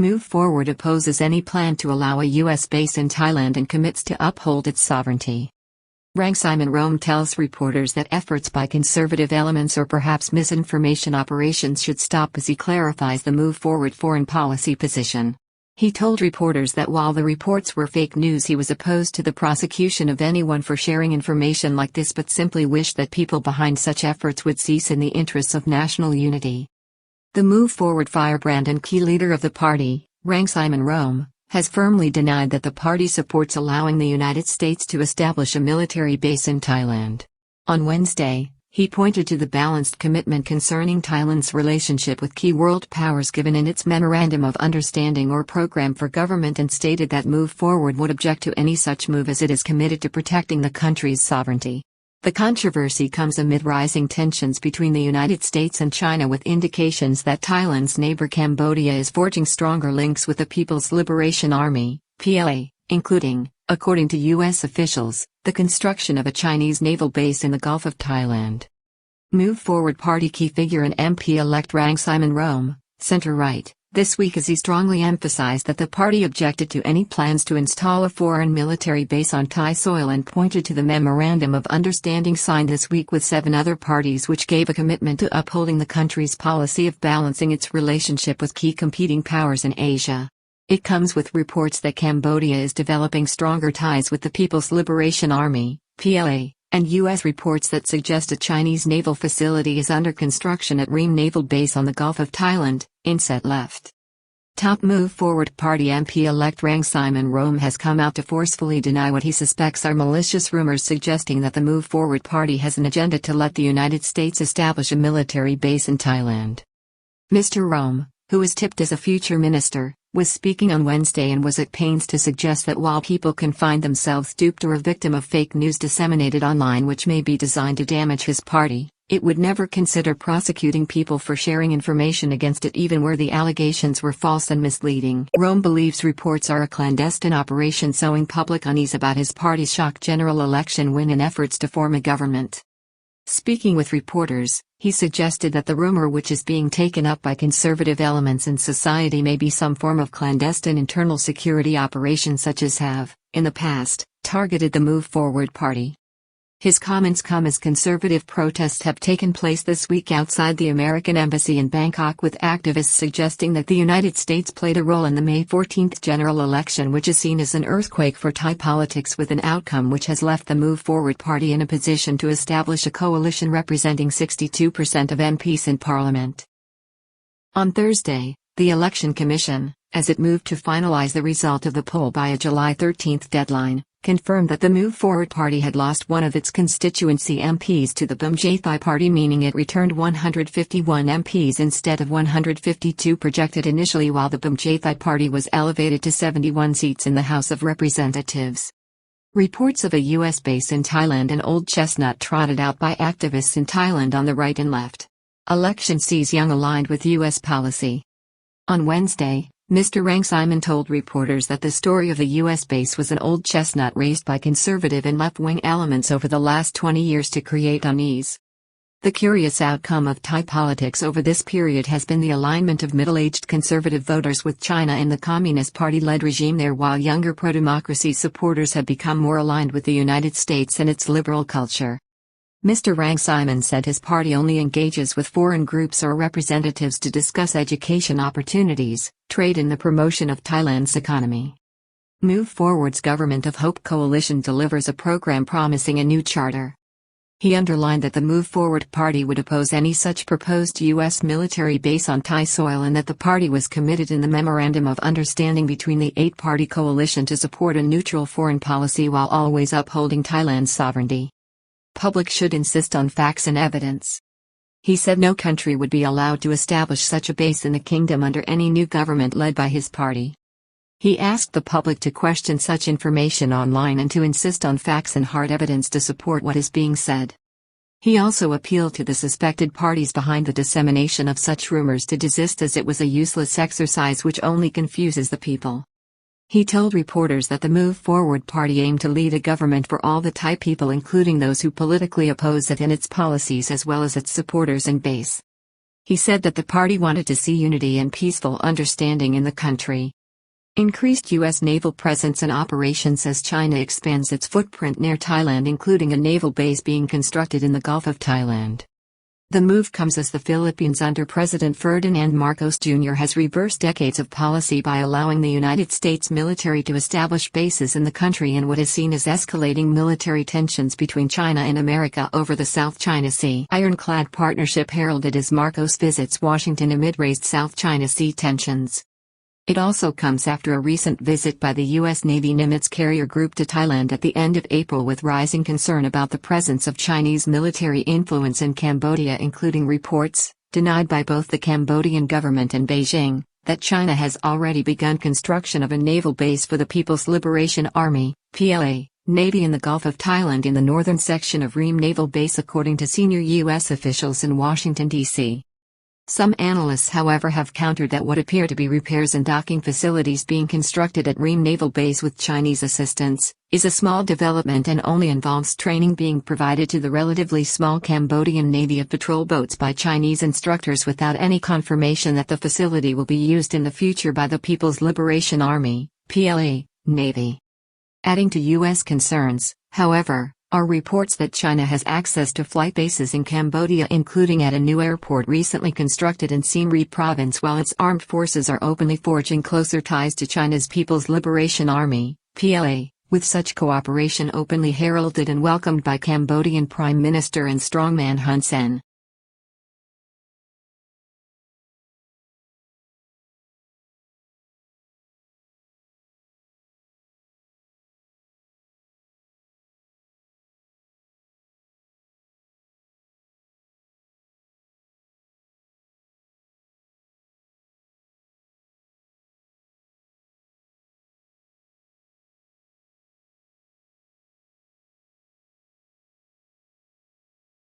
Move Forward opposes any plan to allow a U.S. base in Thailand and commits to uphold its sovereignty. Rangsiman Rome tells reporters that efforts by conservative elements or perhaps misinformation operations should stop as he clarifies the Move Forward foreign policy position. He told reporters that while the reports were fake news, he was opposed to the prosecution of anyone for sharing information like this, but simply wished that people behind such efforts would cease in the interests of national unity. The Move Forward firebrand and key leader of the party, Rangsiman Rome, has firmly denied that the party supports allowing the United States to establish a military base in Thailand. On Wednesday, he pointed to the balanced commitment concerning Thailand's relationship with key world powers given in its Memorandum of Understanding or Program for Government and stated that Move Forward would object to any such move as it is committed to protecting the country's sovereignty. The controversy comes amid rising tensions between the United States and China, with indications that Thailand's neighbor Cambodia is forging stronger links with the People's Liberation Army, PLA, including, according to U.S. officials, the construction of a Chinese naval base in the Gulf of Thailand. Move Forward party key figure and MP-elect Rangsiman Rome, center-right, this week as he strongly emphasized that the party objected to any plans to install a foreign military base on Thai soil and pointed to the Memorandum of Understanding signed this week with 7 other parties, which gave a commitment to upholding the country's policy of balancing its relationship with key competing powers in Asia. It comes with reports that Cambodia is developing stronger ties with the People's Liberation Army, PLA, and U.S. reports that suggest a Chinese naval facility is under construction at Ream Naval Base on the Gulf of Thailand, inset left. Top Move Forward Party MP-elect Rangsiman Rome has come out to forcefully deny what he suspects are malicious rumors suggesting that the Move Forward Party has an agenda to let the United States establish a military base in Thailand. Mr. Rome, who is tipped as a future minister, was speaking on Wednesday and was at pains to suggest that while people can find themselves duped or a victim of fake news disseminated online which may be designed to damage his party, it would never consider prosecuting people for sharing information against it even where the allegations were false and misleading. Rome believes reports are a clandestine operation sowing public unease about his party's shock general election win in efforts to form a government. Speaking with reporters, he suggested that the rumor, which is being taken up by conservative elements in society, may be some form of clandestine internal security operation such as have, in the past, targeted the Move Forward party. His comments come as conservative protests have taken place this week outside the American embassy in Bangkok, with activists suggesting that the United States played a role in the May 14 general election, which is seen as an earthquake for Thai politics, with an outcome which has left the Move Forward party in a position to establish a coalition representing 62% of MPs in parliament. On Thursday, the Election Commission, as it moved to finalize the result of the poll by a July 13 deadline, confirmed that the Move Forward party had lost one of its constituency MPs to the Thai party, meaning it returned 151 MPs instead of 152 projected initially, while the Thai party was elevated to 71 seats in the House of Representatives. Reports of a U.S. base in Thailand, an old chestnut trotted out by activists in Thailand on the right and left. Election sees Young aligned with U.S. policy. On Wednesday, Mr. Rangsiman told reporters that the story of the U.S. base was an old chestnut raised by conservative and left-wing elements over the last 20 years to create unease. The curious outcome of Thai politics over this period has been the alignment of middle-aged conservative voters with China and the Communist Party-led regime there, while younger pro-democracy supporters have become more aligned with the United States and its liberal culture. Mr. Rangsiman said his party only engages with foreign groups or representatives to discuss education opportunities, trade and the promotion of Thailand's economy. Move Forward's Government of Hope coalition delivers a program promising a new charter. He underlined that the Move Forward party would oppose any such proposed U.S. military base on Thai soil and that the party was committed in the Memorandum of Understanding between the 8-party coalition to support a neutral foreign policy while always upholding Thailand's sovereignty. Public should insist on facts and evidence. He said no country would be allowed to establish such a base in the kingdom under any new government led by his party. He asked the public to question such information online and to insist on facts and hard evidence to support what is being said. He also appealed to the suspected parties behind the dissemination of such rumors to desist, as it was a useless exercise which only confuses the people. He told reporters that the Move Forward party aimed to lead a government for all the Thai people, including those who politically oppose it and its policies as well as its supporters and base. He said that the party wanted to see unity and peaceful understanding in the country. Increased U.S. naval presence and operations as China expands its footprint near Thailand, including a naval base being constructed in the Gulf of Thailand. The move comes as the Philippines under President Ferdinand Marcos Jr. has reversed decades of policy by allowing the United States military to establish bases in the country in what is seen as escalating military tensions between China and America over the South China Sea ironclad partnership heralded as Marcos visits Washington amid raised South China Sea tensions. It also comes after a recent visit by the U.S. Navy Nimitz carrier group to Thailand at the end of April, with rising concern about the presence of Chinese military influence in Cambodia, including reports, denied by both the Cambodian government and Beijing, that China has already begun construction of a naval base for the People's Liberation Army (PLA) Navy in the Gulf of Thailand in the northern section of Rome Naval Base, according to senior U.S. officials in Washington, D.C. Some analysts, however, have countered that what appear to be repairs and docking facilities being constructed at Rome Naval Base with Chinese assistance is a small development and only involves training being provided to the relatively small Cambodian Navy of patrol boats by Chinese instructors, without any confirmation that the facility will be used in the future by the People's Liberation Army (PLA) Navy. Adding to U.S. concerns, however, are reports that China has access to flight bases in Cambodia, including at a new airport recently constructed in Siem Reap province, while its armed forces are openly forging closer ties to China's People's Liberation Army (PLA), with such cooperation openly heralded and welcomed by Cambodian Prime Minister and strongman Hun Sen.